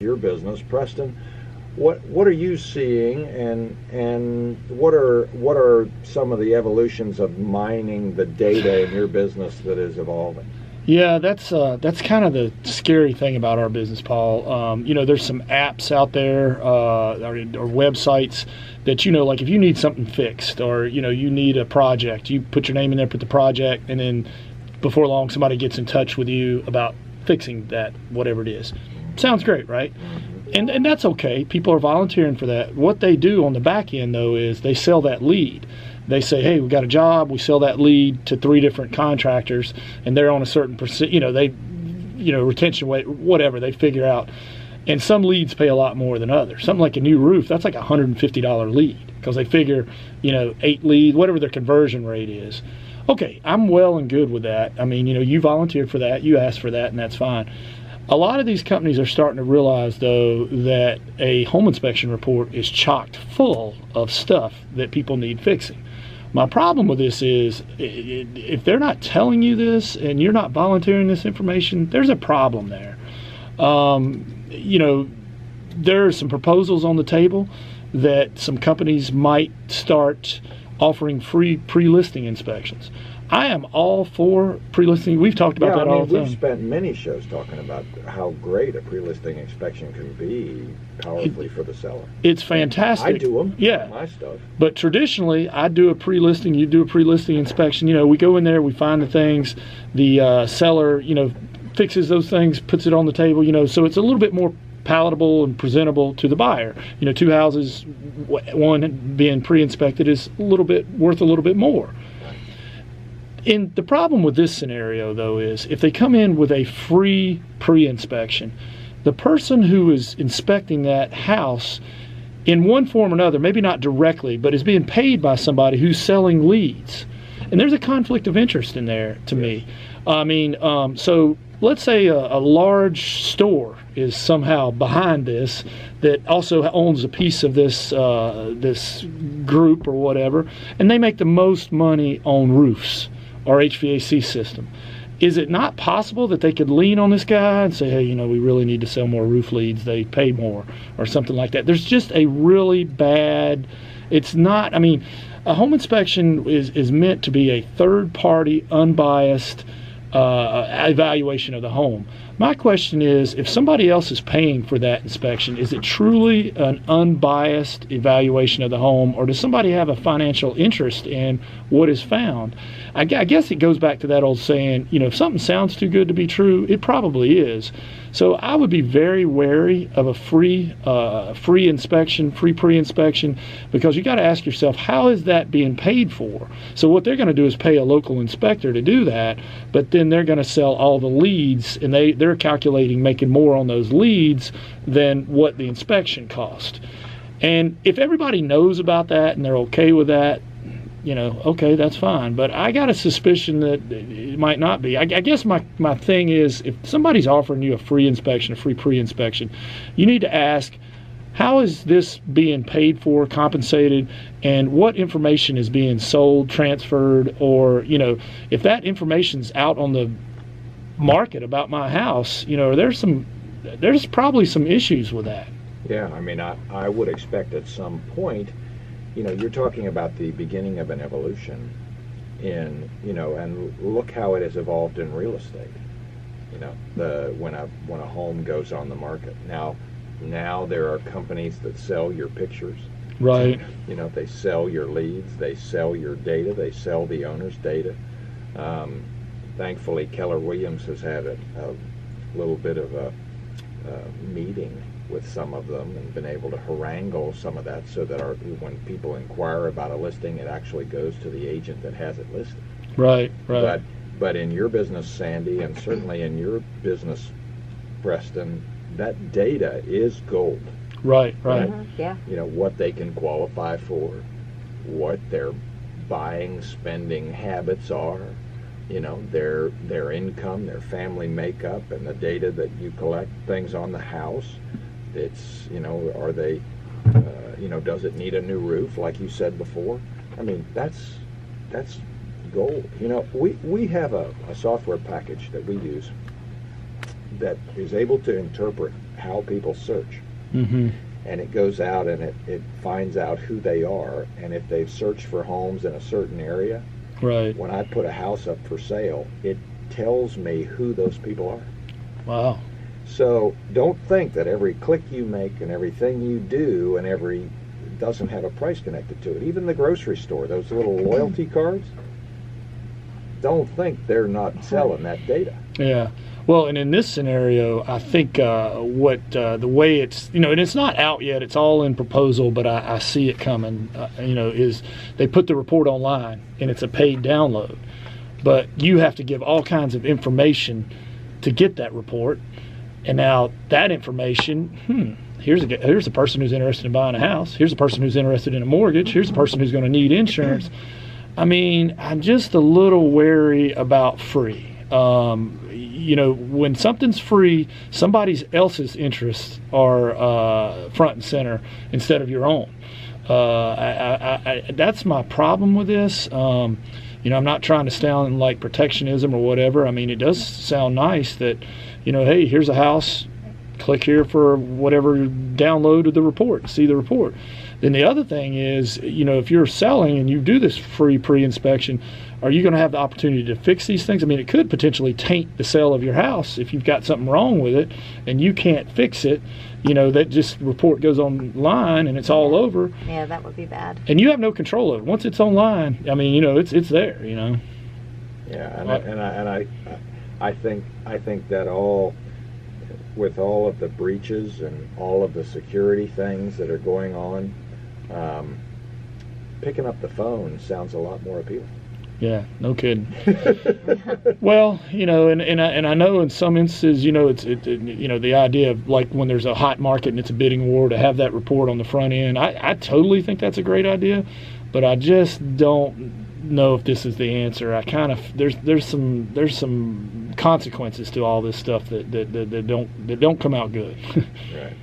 your business, Preston, what are you seeing, and what are some of the evolutions of mining the data in your business that is evolving? Yeah, that's kind of the scary thing about our business, Paul. There's some apps out there or websites that, like if you need something fixed, or you need a project, you put your name in there, put the project, and then before long somebody gets in touch with you about fixing that, whatever it is. Sounds great, right? And that's okay. People are volunteering for that. What they do on the back end, though, is they sell that lead. They say, hey, we got a job. We sell that lead to 3 different contractors, and they're on a certain percent, retention rate, whatever they figure out. And some leads pay a lot more than others. Something like a new roof, that's like a $150 lead, because they figure, 8 leads, whatever their conversion rate is. Okay, I'm well and good with that. I mean, you volunteered for that, you asked for that, and that's fine. A lot of these companies are starting to realize, though, that a home inspection report is chocked full of stuff that people need fixing. My problem with this is, if they're not telling you this and you're not volunteering this information, there's a problem there. There are some proposals on the table that some companies might start offering free pre-listing inspections. I am all for pre-listing. We've talked about that all the time. We've spent many shows talking about how great a pre-listing inspection can be powerfully for the seller. It's fantastic. I do them. Yeah. My stuff. But traditionally, I do a pre-listing, you do a pre-listing inspection. We go in there, we find the things, the seller, fixes those things, puts it on the table, so it's a little bit more palatable and presentable to the buyer. 2 houses, one being pre-inspected is worth a little bit more. And the problem with this scenario, though, is if they come in with a free pre-inspection, the person who is inspecting that house in one form or another, maybe not directly, but is being paid by somebody who's selling leads. And there's a conflict of interest in there to me. I mean, so let's say a large store is somehow behind this, that also owns a piece of this this group or whatever, and they make the most money on roofs or HVAC system. Is it not possible that they could lean on this guy and say, hey, we really need to sell more roof leads, they pay more, or something like that? There's just a really bad, it's not, I mean, a home inspection is meant to be a third-party, unbiased evaluation of the home. My question is, if somebody else is paying for that inspection, is it truly an unbiased evaluation of the home, or does somebody have a financial interest in what is found? I guess it goes back to that old saying, if something sounds too good to be true, it probably is. So I would be very wary of a free inspection, free pre-inspection, because you got to ask yourself, how is that being paid for? So what they're going to do is pay a local inspector to do that, but then they're going to sell all the leads, and they're calculating making more on those leads than what the inspection cost. And if everybody knows about that and they're okay with that, okay, that's fine. But I got a suspicion that it might not be. I guess my thing is, if somebody's offering you a free inspection, a free pre-inspection, you need to ask, how is this being paid for, compensated, and what information is being sold, transferred, or, if that information's out on the market about my house, there's probably some issues with that. Yeah, I mean, I would expect at some point, you're talking about the beginning of an evolution and look how it has evolved in real estate. When a home goes on the market. Now there are companies that sell your pictures. Right. They sell your leads, they sell your data, they sell the owner's data. Thankfully, Keller Williams has had a little bit of a meeting with some of them and been able to harangue some of that, so that when people inquire about a listing, it actually goes to the agent that has it listed. Right. But in your business, Sandy, and certainly in your business, Preston, that data is gold. Right. Yeah. What they can qualify for, what their buying, spending habits are, their income, their family makeup, and the data that you collect, things on the house. It's, are they, does it need a new roof, like you said before? I mean, that's gold. We have a software package that we use that is able to interpret how people search. Mm-hmm. And it goes out and it finds out who they are, and if they've searched for homes in a certain area, Right. when I put a house up for sale, it tells me who those people are. Wow. So don't think that every click you make and everything you do and every doesn't have a price connected to it. Even the grocery store, those little loyalty cards, don't think they're not selling that data. Yeah. Well, and in this scenario, I think the way it's, and it's not out yet, it's all in proposal, but I see it coming, is they put the report online and it's a paid download. But you have to give all kinds of information to get that report. And now that information, here's a person who's interested in buying a house. Here's a person who's interested in a mortgage. Here's a person who's going to need insurance. I mean, I'm just a little wary about free. When something's free, somebody else's interests are front and center instead of your own. That's my problem with this. I'm not trying to sound like protectionism or whatever. I mean, it does sound nice that, hey, here's a house, click here for whatever, download the report, see the report. Then the other thing is, if you're selling and you do this free pre-inspection, are you going to have the opportunity to fix these things? I mean, it could potentially taint the sale of your house if you've got something wrong with it and you can't fix it. That just report goes online and it's all over. Yeah, that would be bad. And you have no control of it. Once it's online, I mean, it's there. Yeah, I think that all, with all of the breaches and all of the security things that are going on, picking up the phone sounds a lot more appealing. Yeah, no kidding. Well, and I know in some instances, the idea of like when there's a hot market and it's a bidding war, to have that report on the front end, I totally think that's a great idea, but I just don't know if this is the answer. I kind of there's some consequences to all this stuff that don't come out good. Right.